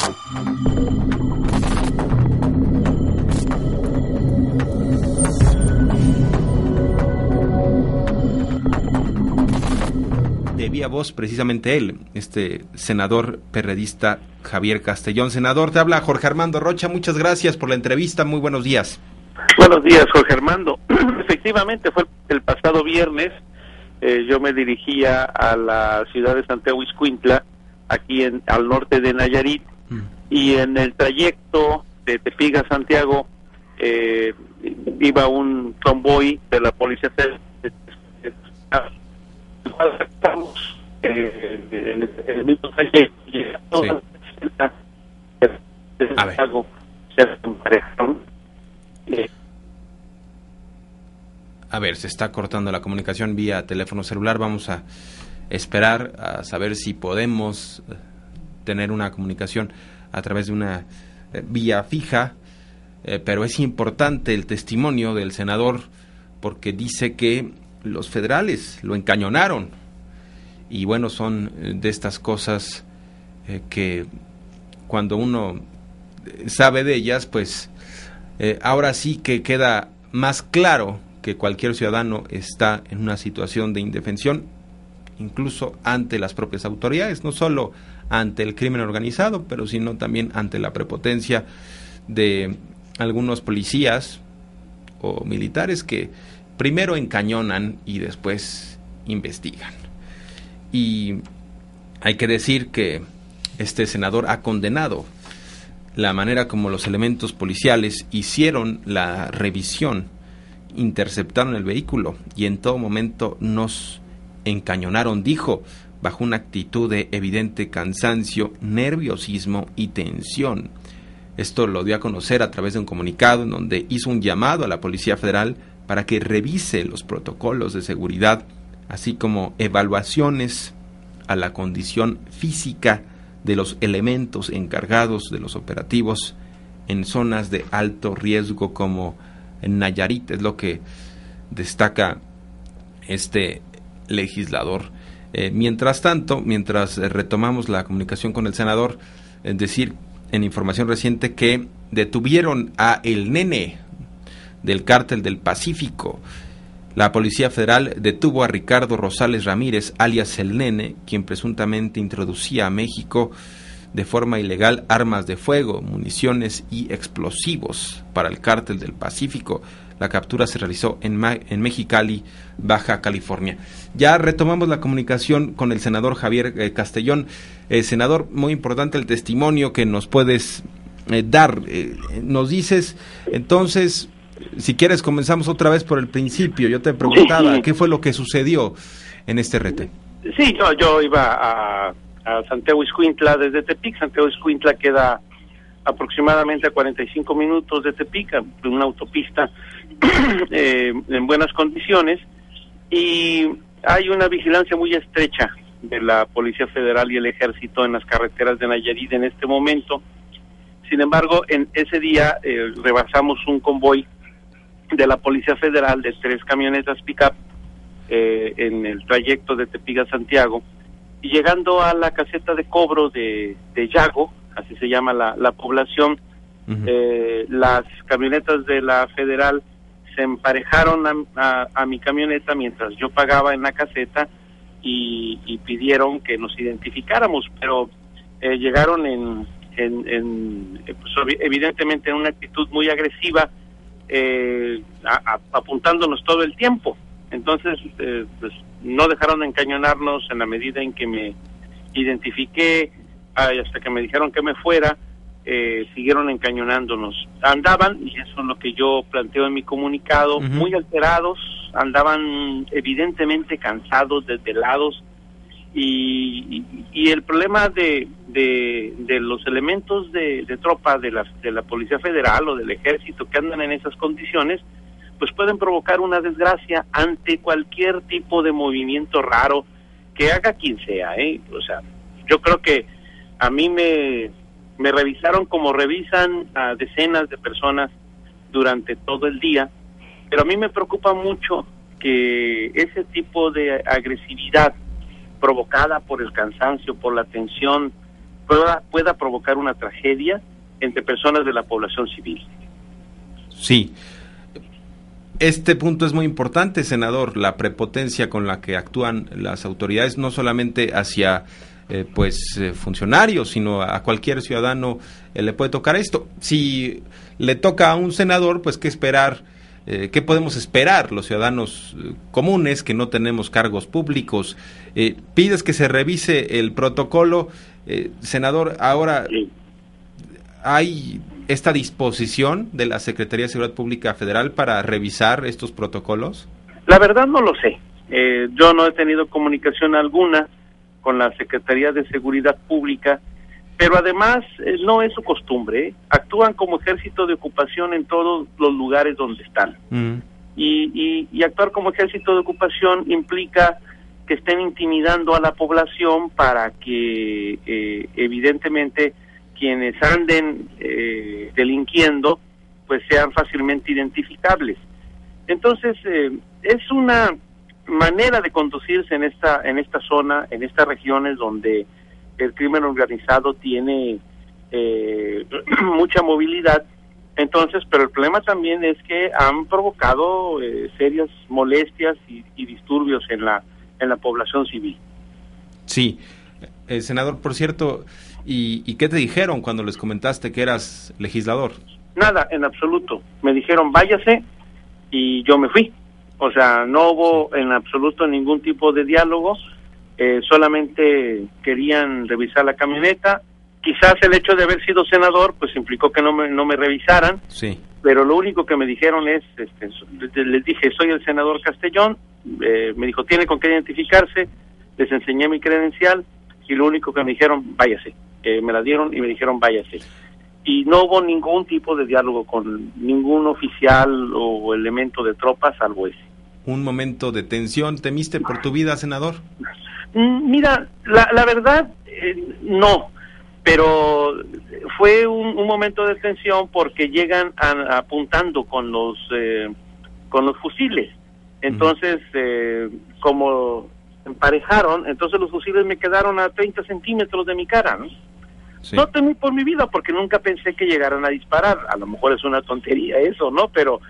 De viva voz, precisamente él, senador perredista Javier Castellón. Senador, te habla Jorge Armando Rocha, muchas gracias por la entrevista, muy buenos días. Buenos días, Jorge Armando. Efectivamente, fue el pasado viernes, yo me dirigía a la ciudad de Santiago Ixcuintla, aquí al norte de Nayarit, y en el trayecto de Tepic a Santiago iba un convoy de la Policía Federal. Estamos en el mismo trayecto, se emparejaron. A ver, se está cortando la comunicación vía teléfono celular. Vamos a esperar a saber si podemos tener una comunicación a través de una vía fija, pero es importante el testimonio del senador porque dice que los federales lo encañonaron y bueno, son de estas cosas que cuando uno sabe de ellas, pues ahora sí que queda más claro que cualquier ciudadano está en una situación de indefensión, incluso ante las propias autoridades, no solo ante el crimen organizado, pero sino también ante la prepotencia de algunos policías o militares que primero encañonan y después investigan. Y hay que decir que este senador ha condenado la manera como los elementos policiales hicieron la revisión, interceptaron el vehículo y en todo momento nos encañonaron, dijo, bajo una actitud de evidente cansancio, nerviosismo y tensión. Esto lo dio a conocer a través de un comunicado en donde hizo un llamado a la Policía Federal para que revise los protocolos de seguridad, así como evaluaciones a la condición física de los elementos encargados de los operativos en zonas de alto riesgo como en Nayarit, es lo que destaca este legislador. Mientras tanto, mientras retomamos la comunicación con el senador, es decir, en información reciente que detuvieron a el nene del Cártel del Pacífico. La Policía Federal detuvo a Ricardo Rosales Ramírez, alias El Nene, quien presuntamente introducía a México de forma ilegal armas de fuego, municiones y explosivos para el Cártel del Pacífico. La captura se realizó en Mexicali, Baja California. Ya retomamos la comunicación con el senador Javier Castellón. Senador, muy importante el testimonio que nos puedes dar. Nos dices, entonces, si quieres comenzamos otra vez por el principio. Yo te preguntaba, sí. ¿Qué fue lo que sucedió en este rete? Sí, yo iba a Santiago Ixcuintla desde Tepic. Santiago Ixcuintla queda aproximadamente a 45 minutos de Tepic, de una autopista en buenas condiciones, y hay una vigilancia muy estrecha de la Policía Federal y el Ejército en las carreteras de Nayarit en este momento. Sin embargo, en ese día rebasamos un convoy de la Policía Federal de 3 camionetas pick-up en el trayecto de Tepic a Santiago, y llegando a la caseta de cobro de Yago, así se llama la población, las camionetas de la Federal se emparejaron a mi camioneta mientras yo pagaba en la caseta y pidieron que nos identificáramos, pero llegaron pues, evidentemente en una actitud muy agresiva, apuntándonos todo el tiempo. Entonces, pues no dejaron de encañonarnos en la medida en que me identifiqué, hasta que me dijeron que me fuera. Siguieron encañonándonos. Andaban, y eso es lo que yo planteo en mi comunicado, muy alterados, andaban evidentemente cansados, desvelados, y el problema de los elementos de tropa de la Policía Federal o del Ejército que andan en esas condiciones, pues pueden provocar una desgracia ante cualquier tipo de movimiento raro que haga quien sea, O sea, yo creo que a mí me revisaron como revisan a decenas de personas durante todo el día, pero a mí me preocupa mucho que ese tipo de agresividad provocada por el cansancio, por la tensión, pueda provocar una tragedia entre personas de la población civil. Sí. Este punto es muy importante, senador, la prepotencia con la que actúan las autoridades, no solamente hacia funcionarios, sino a cualquier ciudadano le puede tocar esto. Si le toca a un senador, pues qué esperar, qué podemos esperar los ciudadanos comunes que no tenemos cargos públicos. Pides que se revise el protocolo, senador, ahora Sí. ¿hay esta disposición de la Secretaría de Seguridad Pública Federal para revisar estos protocolos? La verdad no lo sé. Yo no he tenido comunicación alguna con la Secretaría de Seguridad Pública, pero además no es su costumbre. Actúan como ejército de ocupación en todos los lugares donde están. Y actuar como ejército de ocupación implica que estén intimidando a la población para que evidentemente quienes anden delinquiendo pues sean fácilmente identificables. Entonces es una manera de conducirse en esta zona, en estas regiones donde el crimen organizado tiene mucha movilidad. Entonces, pero el problema también es que han provocado serias molestias y disturbios en la población civil. Sí, senador, por cierto, ¿y qué te dijeron cuando les comentaste que eras legislador? Nada, en absoluto. Me dijeron váyase y yo me fui. O sea, no hubo en absoluto ningún tipo de diálogo, solamente querían revisar la camioneta. Quizás el hecho de haber sido senador pues implicó que no me revisaran, sí. Pero lo único que me dijeron es, les dije, soy el senador Castellón, me dijo, tiene con qué identificarse, les enseñé mi credencial y lo único que me dijeron, váyase, me la dieron y me dijeron váyase. Y no hubo ningún tipo de diálogo con ningún oficial o elemento de tropa salvo ese. Un momento de tensión, ¿temiste por tu vida, senador? Mira, la verdad, no, pero fue un momento de tensión porque llegan apuntando con los fusiles. Entonces, como emparejaron, entonces los fusiles me quedaron a 30 centímetros de mi cara, ¿no? Sí. No temí por mi vida porque nunca pensé que llegaran a disparar. A lo mejor es una tontería eso, ¿no? Pero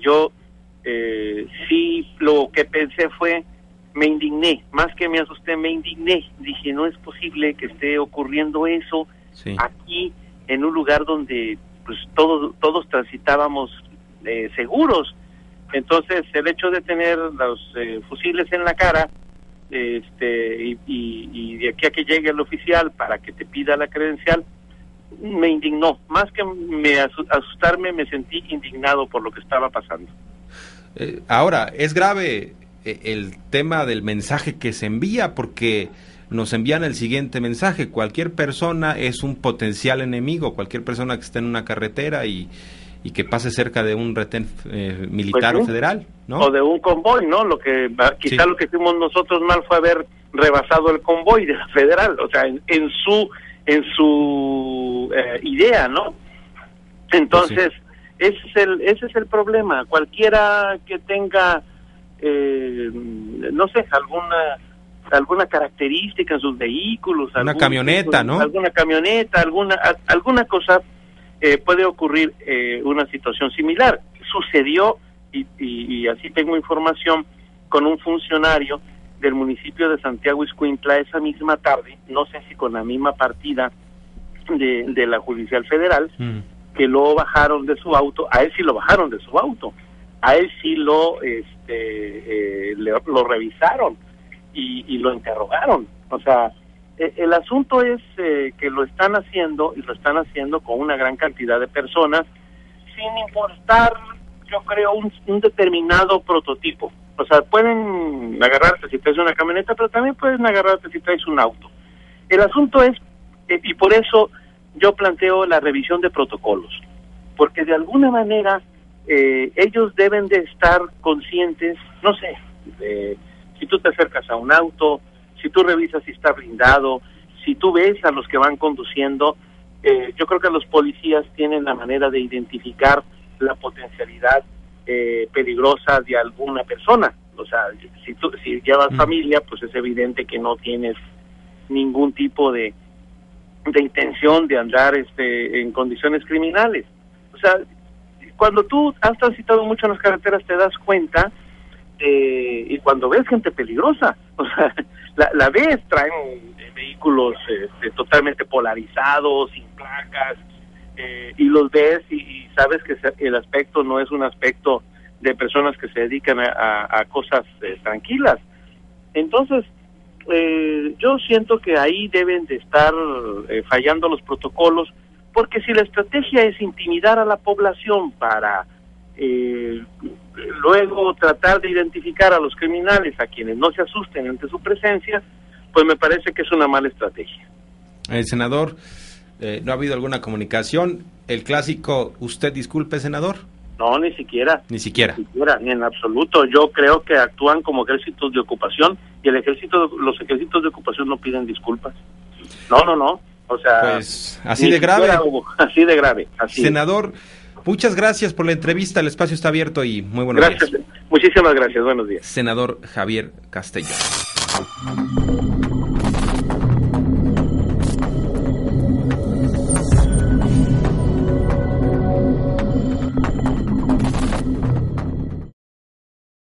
yo sí lo que pensé fue, me indigné, más que me asusté, me indigné. Dije, no es posible que esté ocurriendo eso aquí en un lugar donde pues todos transitábamos seguros. Entonces el hecho de tener los fusiles en la cara y de aquí a que llegue el oficial para que te pida la credencial, me indignó. Más que asustarme, me sentí indignado por lo que estaba pasando. Ahora, es grave el tema del mensaje que se envía, porque nos envían el siguiente mensaje: cualquier persona es un potencial enemigo, cualquier persona que esté en una carretera y que pase cerca de un retén militar o federal, ¿no? O de un convoy, ¿no? Quizá lo que hicimos nosotros mal fue haber rebasado el convoy de la federal, o sea, en su idea, ¿no? Entonces, ese es el problema. Cualquiera que tenga no sé, alguna característica en sus vehículos, una camioneta, ¿no? Alguna camioneta, alguna cosa, puede ocurrir una situación similar. Sucedió, y así tengo información, con un funcionario del municipio de Santiago Ixcuintla esa misma tarde, no sé si con la misma partida de la Judicial Federal, que lo bajaron de su auto. A él sí lo bajaron de su auto, a él sí lo revisaron y lo interrogaron. O sea, el asunto es que lo están haciendo, y lo están haciendo con una gran cantidad de personas, sin importar, yo creo, un determinado prototipo. O sea, pueden agarrarte si traes una camioneta, pero también pueden agarrarte si traes un auto. El asunto es, y por eso yo planteo la revisión de protocolos, porque de alguna manera ellos deben de estar conscientes, no sé, si tú te acercas a un auto, si tú revisas si está blindado, si tú ves a los que van conduciendo, yo creo que los policías tienen la manera de identificar la potencialidad peligrosa de alguna persona. O sea, si llevas familia, pues es evidente que no tienes ningún tipo de de intención de andar en condiciones criminales. O sea, cuando tú has transitado mucho en las carreteras te das cuenta, y cuando ves gente peligrosa, o sea, la ves, traen vehículos totalmente polarizados, sin placas, y los ves y sabes que el aspecto no es un aspecto de personas que se dedican a cosas tranquilas. Entonces, yo siento que ahí deben de estar fallando los protocolos, porque si la estrategia es intimidar a la población para luego tratar de identificar a los criminales, a quienes no se asusten ante su presencia, pues me parece que es una mala estrategia. Senador, ¿no ha habido alguna comunicación? El clásico, usted disculpe, senador. No, ni siquiera. Ni siquiera, ni en absoluto. Yo creo que actúan como ejércitos de ocupación y los ejércitos de ocupación no piden disculpas. No. O sea, pues así de grave. Así de grave. Así. Senador, muchas gracias por la entrevista. El espacio está abierto y muy buenos días. Muchísimas gracias. Buenos días. Senador Javier Castellón.